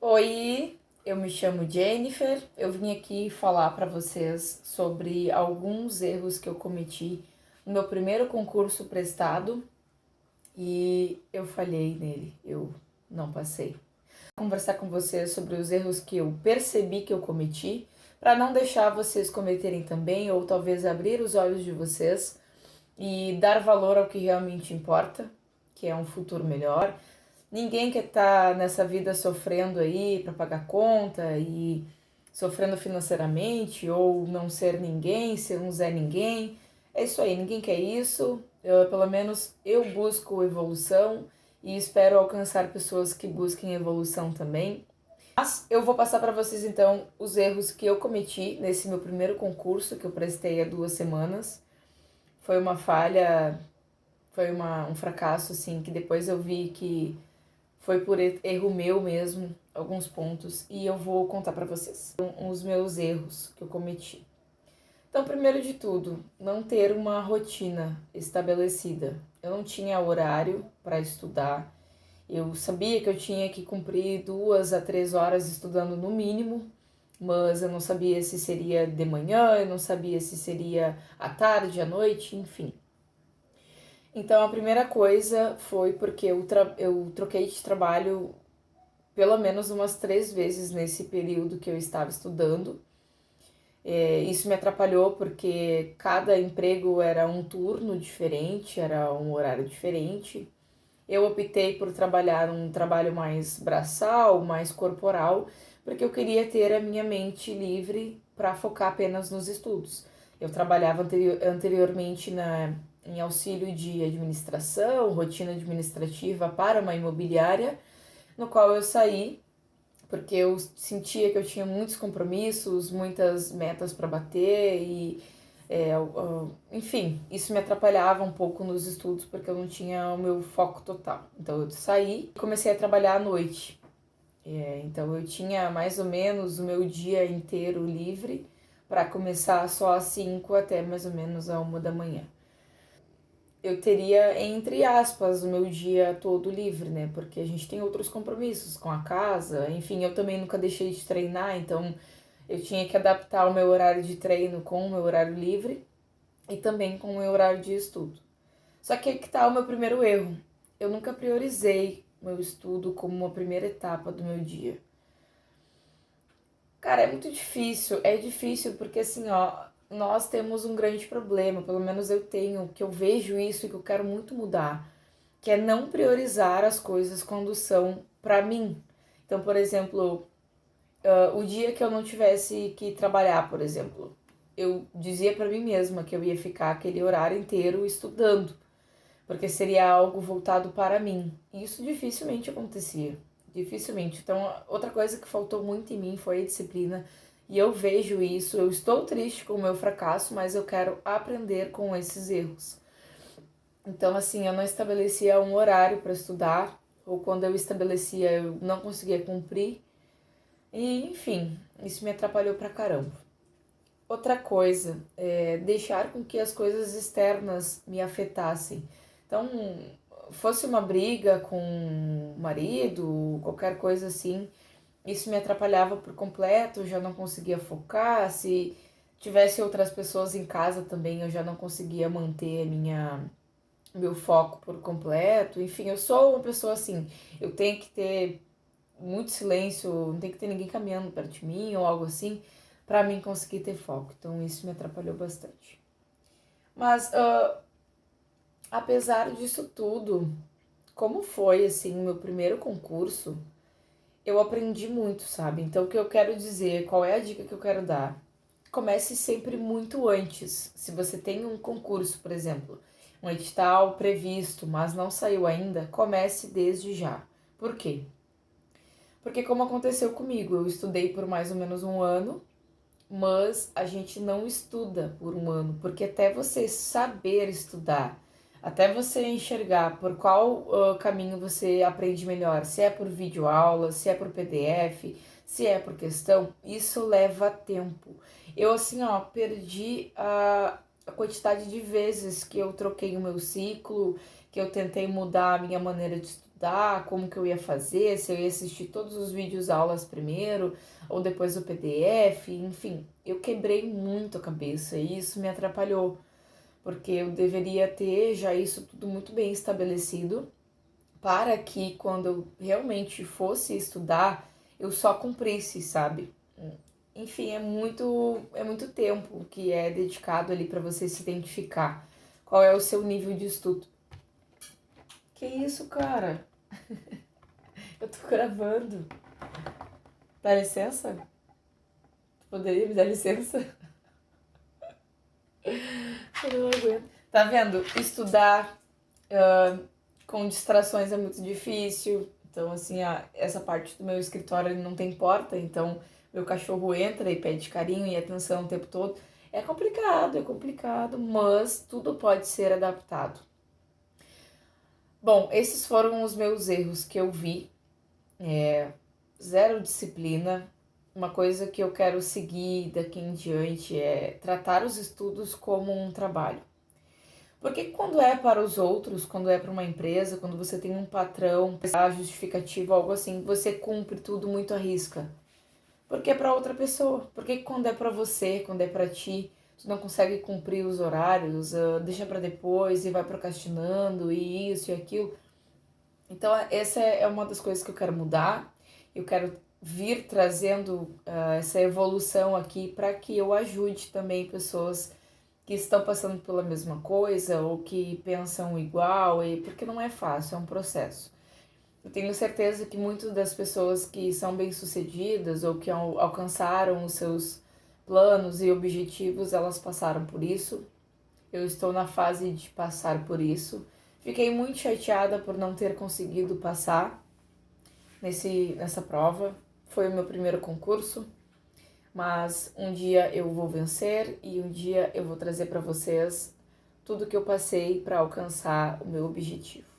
Oi, eu me chamo Jennifer. Eu vim aqui falar para vocês sobre alguns erros que eu cometi no meu primeiro concurso prestado e eu falhei nele, eu não passei. Vou conversar com vocês sobre os erros que eu percebi que eu cometi, para não deixar vocês cometerem também, ou talvez abrir os olhos de vocês e dar valor ao que realmente importa, que é um futuro melhor. Ninguém quer estar nessa vida sofrendo aí para pagar conta e sofrendo financeiramente ou não ser ninguém, ser um Zé Ninguém. É isso aí, ninguém quer isso. Pelo menos eu busco evolução e espero alcançar pessoas que busquem evolução também. Mas eu vou passar para vocês então os erros que eu cometi nesse meu primeiro concurso que eu prestei há 2 semanas. Foi uma falha, um fracasso assim, que depois eu vi que foi por erro meu mesmo, alguns pontos, e eu vou contar para vocês os meus erros que eu cometi. Então, primeiro de tudo, não ter uma rotina estabelecida. Eu não tinha horário para estudar. Eu sabia que eu tinha que cumprir 2 a 3 horas estudando no mínimo, mas eu não sabia se seria de manhã, eu não sabia se seria à tarde, à noite, enfim. Então, a primeira coisa foi porque eu troquei de trabalho pelo menos umas 3 vezes nesse período que eu estava estudando. Isso me atrapalhou porque cada emprego era um turno diferente, era um horário diferente. Eu optei por trabalhar um trabalho mais braçal, mais corporal, porque eu queria ter a minha mente livre para focar apenas nos estudos. Eu trabalhava anteriormente em auxílio de administração, rotina administrativa para uma imobiliária, no qual eu saí porque eu sentia que eu tinha muitos compromissos, muitas metas para bater e, enfim, isso me atrapalhava um pouco nos estudos porque eu não tinha o meu foco total. Então eu saí e comecei a trabalhar à noite. Então eu tinha mais ou menos o meu dia inteiro livre para começar só às 5 até mais ou menos a 1 da manhã. Eu teria, entre aspas, o meu dia todo livre, né? Porque a gente tem outros compromissos com a casa, enfim, eu também nunca deixei de treinar, então eu tinha que adaptar o meu horário de treino com o meu horário livre e também com o meu horário de estudo. Só que aí que tá o meu primeiro erro. Eu nunca priorizei o meu estudo como uma primeira etapa do meu dia. Cara, é muito difícil, é difícil porque assim, ó, nós temos um grande problema, pelo menos eu tenho, que eu vejo isso e que eu quero muito mudar, que é não priorizar as coisas quando são pra mim. Então, por exemplo, o dia que eu não tivesse que trabalhar, por exemplo, eu dizia pra mim mesma que eu ia ficar aquele horário inteiro estudando, porque seria algo voltado para mim. E isso dificilmente acontecia. Dificilmente. Então, outra coisa que faltou muito em mim foi a disciplina. E eu vejo isso, eu estou triste com o meu fracasso, mas eu quero aprender com esses erros. Então, assim, eu não estabelecia um horário para estudar, ou quando eu estabelecia, eu não conseguia cumprir. E, enfim, isso me atrapalhou pra caramba. Outra coisa é deixar com que as coisas externas me afetassem. Então, fosse uma briga com o marido, qualquer coisa assim, isso me atrapalhava por completo, eu já não conseguia focar. Se tivesse outras pessoas em casa também, eu já não conseguia manter meu foco por completo. Enfim, eu sou uma pessoa assim, eu tenho que ter muito silêncio, não tem que ter ninguém caminhando perto de mim ou algo assim, para mim conseguir ter foco. Então isso me atrapalhou bastante. Mas apesar disso tudo, como foi assim o meu primeiro concurso, eu aprendi muito, sabe? Então o que eu quero dizer, qual é a dica que eu quero dar? Comece sempre muito antes. Se você tem um concurso, por exemplo, um edital previsto, mas não saiu ainda, comece desde já. Por quê? Porque como aconteceu comigo, eu estudei por mais ou menos um ano, mas a gente não estuda por um ano, porque até você saber estudar, até você enxergar por qual caminho você aprende melhor, se é por videoaula, se é por PDF, se é por questão, isso leva tempo. Eu assim, ó, perdi a quantidade de vezes que eu troquei o meu ciclo, que eu tentei mudar a minha maneira estudar, como que eu ia fazer, se eu ia assistir todos os vídeos aulas primeiro ou depois o PDF, enfim, eu quebrei muito a cabeça e isso me atrapalhou, porque eu deveria ter já isso tudo muito bem estabelecido para que quando eu realmente fosse estudar, eu só cumprisse, sabe? Enfim, é muito tempo que é dedicado ali para você se identificar. Qual é o seu nível de estudo? Que isso, cara? Eu tô gravando. Dá licença? Poderia me dar licença? Eu não aguento. Tá vendo? Estudar com distrações é muito difícil. Então, assim, essa parte do meu escritório ele não tem porta, então meu cachorro entra e pede carinho e atenção o tempo todo. É complicado, mas tudo pode ser adaptado. Bom, esses foram os meus erros que eu vi. Zero disciplina. Uma coisa que eu quero seguir daqui em diante é tratar os estudos como um trabalho. Porque quando é para os outros, quando é para uma empresa, quando você tem um patrão, a justificativa, algo assim, você cumpre tudo muito à risca. Porque é para outra pessoa. Porque quando é para você, quando é para ti, tu não consegue cumprir os horários, deixa para depois e vai procrastinando e isso e aquilo. Então, essa é uma das coisas que eu quero mudar. Eu quero vir trazendo essa evolução aqui para que eu ajude também pessoas que estão passando pela mesma coisa ou que pensam igual, porque não é fácil, é um processo. Eu tenho certeza que muitas das pessoas que são bem-sucedidas ou que alcançaram os seus planos e objetivos, elas passaram por isso. Eu estou na fase de passar por isso. Fiquei muito chateada por não ter conseguido passar nessa prova. Foi o meu primeiro concurso, mas um dia eu vou vencer e um dia eu vou trazer para vocês tudo que eu passei para alcançar o meu objetivo.